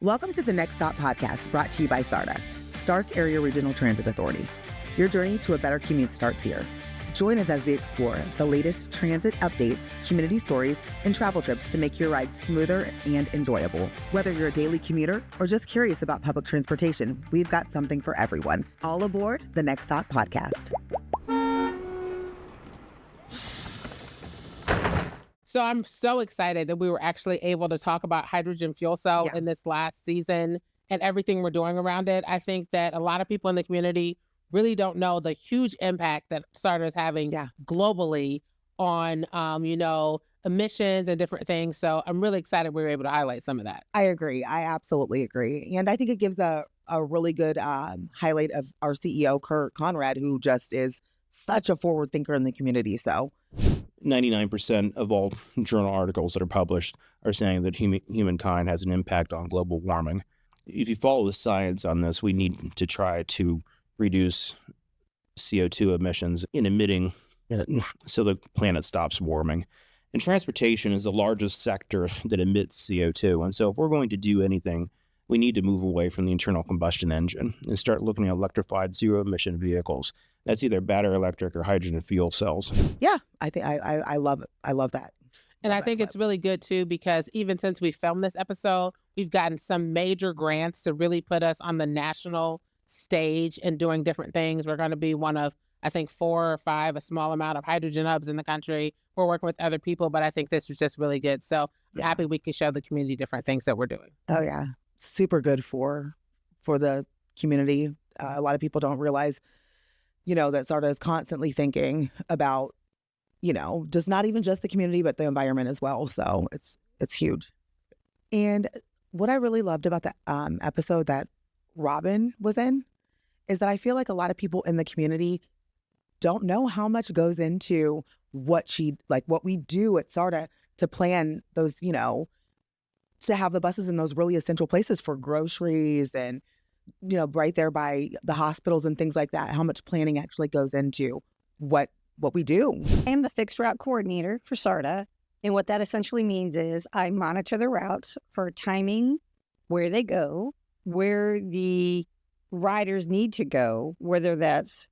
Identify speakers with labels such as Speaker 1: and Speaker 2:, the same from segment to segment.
Speaker 1: Welcome to the Next Stop podcast, brought to you by SARTA, Stark Area Regional Transit Authority. Your journey to a better commute starts here. Join us as we explore the latest transit updates, community stories, and travel trips to make your ride smoother and enjoyable. Whether you're a daily commuter or just curious about public transportation, we've got something for everyone. All aboard the Next Stop podcast.
Speaker 2: So I'm so excited that we were actually able to talk about hydrogen fuel cell in this last season and everything we're doing around it. I think that a lot of people in the community really don't know the huge impact that SARTA is having globally on, emissions and different things. So I'm really excited we were able to highlight some of that.
Speaker 1: I agree. I absolutely agree. And I think it gives a really good highlight of our CEO, Kirt Conrad, who just is such a forward thinker in the community. So
Speaker 3: 99% of all journal articles that are published are saying that humankind has an impact on global warming. If you follow the science on this, we need to try to reduce CO2 emissions in emitting so the planet stops warming. And transportation is the largest sector that emits CO2. And so if we're going to do anything, we need to move away from the internal combustion engine and start looking at electrified zero-emission vehicles. That's either battery electric or hydrogen fuel cells.
Speaker 1: Yeah, I think I love it. I love that.
Speaker 2: And I think it's really good, too, because even since we filmed this episode, we've gotten some major grants to really put us on the national stage and doing different things. We're going to be one of, I think, 4 or 5, a small amount of hydrogen hubs in the country. We're working with other people, but I think this was just really good. So I'm happy we can show the community different things that we're doing.
Speaker 1: Oh, yeah. Super good for the community. A lot of people don't realize, that SARTA is constantly thinking about, just not even just the community, but the environment as well. So it's huge. And what I really loved about the episode that Robin was in is that I feel like a lot of people in the community don't know how much goes into what we do at SARTA to plan those, to have the buses in those really essential places for groceries and, right there by the hospitals and things like that, how much planning actually goes into what we do.
Speaker 4: I am the fixed route coordinator for SARTA. And what that essentially means is I monitor the routes for timing, where they go, where the riders need to go, whether that's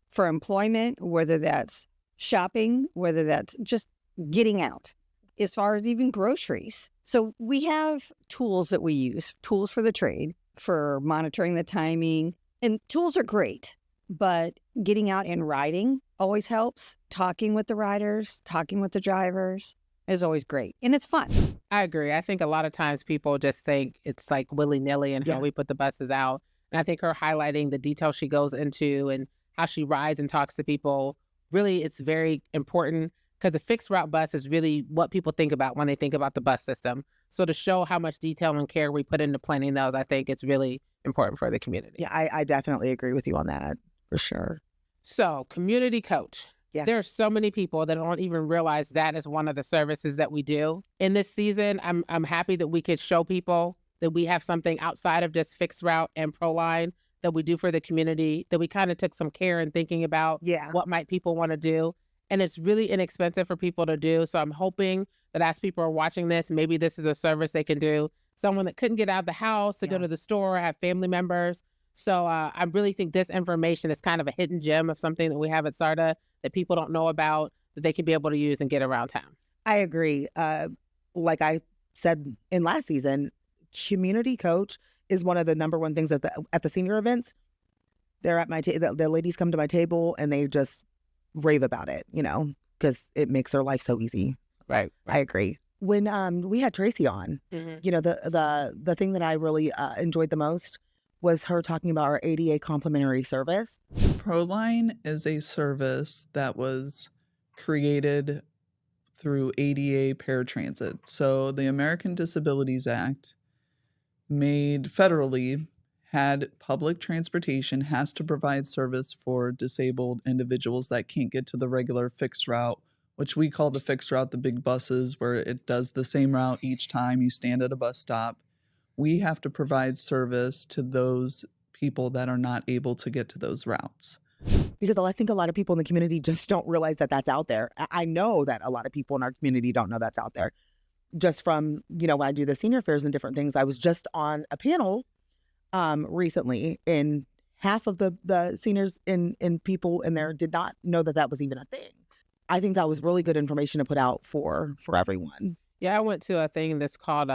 Speaker 4: for employment, whether that's shopping, whether that's just getting out, as far as even groceries. So we have tools that we use, tools for the trade, for monitoring the timing. And tools are great, but getting out and riding always helps. Talking with the riders, talking with the drivers is always great. And it's fun.
Speaker 2: I agree. I think a lot of times people just think it's like willy-nilly and how we put the buses out. And I think her highlighting the details she goes into and how she rides and talks to people, really, it's very important because a fixed route bus is really what people think about when they think about the bus system. So to show how much detail and care we put into planning those, I think it's really important for the community.
Speaker 1: Yeah, I definitely agree with you on that, for sure.
Speaker 2: So community coach.
Speaker 1: Yeah.
Speaker 2: There are so many people that don't even realize that is one of the services that we do. In this season, I'm happy that we could show people that we have something outside of just fixed route and ProLine that we do for the community, that we kind of took some care in thinking about what might people want to do. And it's really inexpensive for people to do. So I'm hoping that as people are watching this, maybe this is a service they can do. Someone that couldn't get out of the house to go to the store, have family members. So I really think this information is kind of a hidden gem of something that we have at SARTA that people don't know about, that they can be able to use and get around town.
Speaker 1: I agree. Like I said in last season, community coach is one of the number one things at the senior events. They're at my table. The ladies come to my table and they just rave about it, because it makes their life so easy.
Speaker 2: Right.
Speaker 1: I agree. When we had Tracy on, the thing that I really enjoyed the most was her talking about our ADA complimentary service.
Speaker 5: ProLine is a service that was created through ADA paratransit. So the American Disabilities Act made federally had public transportation has to provide service for disabled individuals that can't get to the regular fixed route, which we call the fixed route, the big buses, where it does the same route each time you stand at a bus stop. We have to provide service to those people that are not able to get to those routes.
Speaker 1: Because I think a lot of people in the community just don't realize that that's out there. I know that a lot of people in our community don't know that's out there. just from, when I do the senior fairs and different things. I was just on a panel recently, and half of the seniors in people in there did not know that was even a thing. I think that was really good information to put out for everyone.
Speaker 2: Yeah, I went to a thing that's called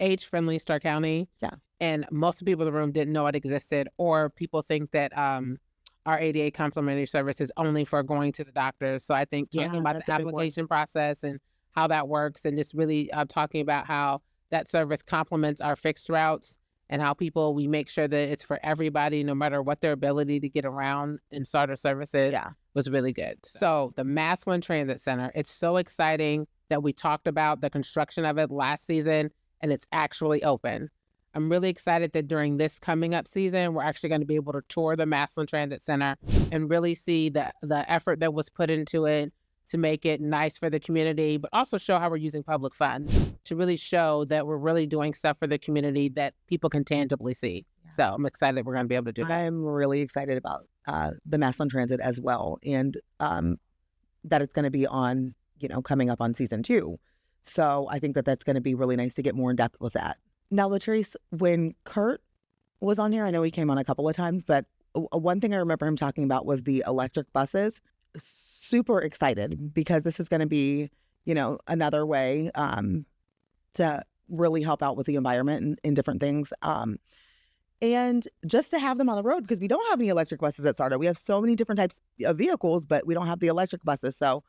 Speaker 2: Age Friendly Stark County.
Speaker 1: Yeah.
Speaker 2: And most of the people in the room didn't know it existed, or people think that our ADA complimentary service is only for going to the doctors. So I think talking about the application process and how that works, and just really talking about how that service complements our fixed routes, and how we make sure that it's for everybody, no matter what their ability to get around in starter services, was really good. So the Massillon Transit Center, it's so exciting that we talked about the construction of it last season, and it's actually open. I'm really excited that during this coming up season, we're actually going to be able to tour the Massillon Transit Center and really see the effort that was put into it to make it nice for the community, but also show how we're using public funds to really show that we're really doing stuff for the community that people can tangibly see. Yeah. So I'm excited that we're going to be able to do that.
Speaker 1: I'm really excited about the Massillon Transit as well, and that it's going to be on, coming up on season 2. So I think that that's going to be really nice to get more in depth with that. Now, Latrice, when Kirt was on here, I know he came on a couple of times, but one thing I remember him talking about was the electric buses. Super excited, because this is going to be, another way to really help out with the environment and different things. And just to have them on the road, because we don't have any electric buses at SARTA. We have so many different types of vehicles, but we don't have the electric buses. So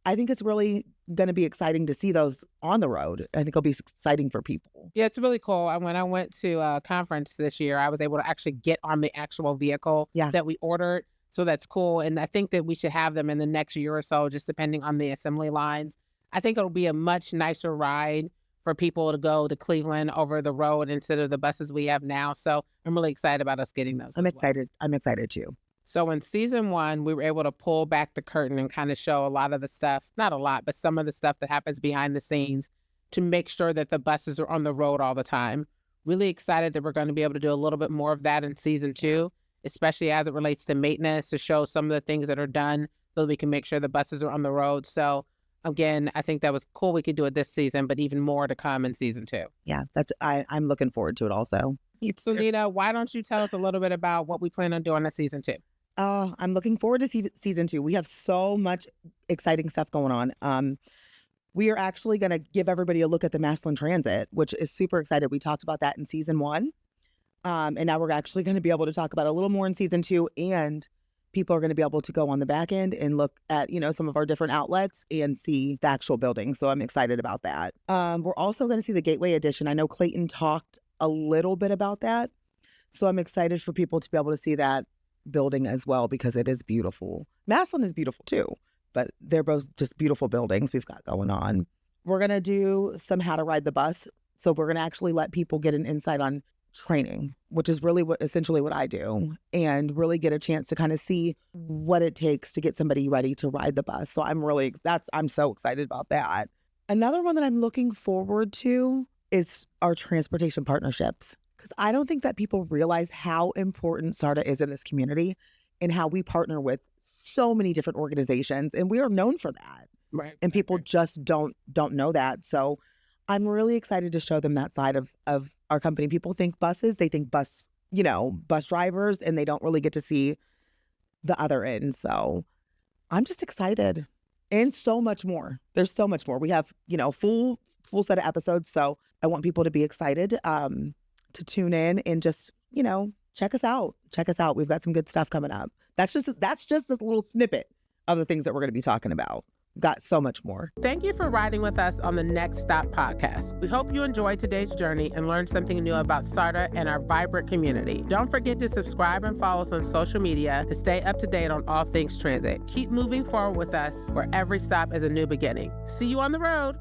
Speaker 1: I think it's really going to be exciting to see those on the road. I think it'll be exciting for people.
Speaker 2: Yeah, it's really cool. When I went to a conference this year, I was able to actually get on the actual vehicle that we ordered. So that's cool. And I think that we should have them in the next year or so, just depending on the assembly lines. I think it'll be a much nicer ride for people to go to Cleveland over the road instead of the buses we have now. So I'm really excited about us getting those.
Speaker 1: I'm excited. I'm excited too.
Speaker 2: So in season 1, we were able to pull back the curtain and kind of show a lot of the stuff, not a lot, but some of the stuff that happens behind the scenes to make sure that the buses are on the road all the time. Really excited that we're going to be able to do a little bit more of that in season 2, especially as it relates to maintenance, to show some of the things that are done so that we can make sure the buses are on the road. So again, I think that was cool. We could do it this season, but even more to come in season 2.
Speaker 1: Yeah, I'm looking forward to it also.
Speaker 2: So Nita, why don't you tell us a little bit about what we plan on doing in season 2?
Speaker 1: I'm looking forward to season 2. We have so much exciting stuff going on. We are actually going to give everybody a look at the Massillon Transit, which is super excited. We talked about that in season 1. And now we're actually going to be able to talk about it a little more in season 2. And people are going to be able to go on the back end and look at, some of our different outlets and see the actual building. So I'm excited about that. We're also going to see the Gateway Edition. I know Clayton talked a little bit about that. So I'm excited for people to be able to see that building as well, because it is beautiful. Massillon is beautiful too, but they're both just beautiful buildings we've got going on. We're going to do some how to ride the bus. So we're going to actually let people get an insight on training, which is really essentially what I do, and really get a chance to kind of see what it takes to get somebody ready to ride the bus. So I'm so excited about that. Another one that I'm looking forward to is our transportation partnerships, because I don't think that people realize how important SARTA is in this community and how we partner with so many different organizations, and we are known for that.
Speaker 2: Right.
Speaker 1: And people just don't know that. So I'm really excited to show them that side of our company. People think buses, they think bus drivers, and they don't really get to see the other end. So I'm just excited, and so much more. There's so much more. We have, full set of episodes. So I want people to be excited to tune in and just, check us out. We've got some good stuff coming up. That's just a little snippet of the things that we're going to be talking about. Got so much more.
Speaker 2: Thank you for riding with us on the Next Stop podcast. We hope you enjoyed today's journey and learned something new about SARTA and our vibrant community. Don't forget to subscribe and follow us on social media to stay up to date on all things transit. Keep moving forward with us, where every stop is a new beginning. See you on the road.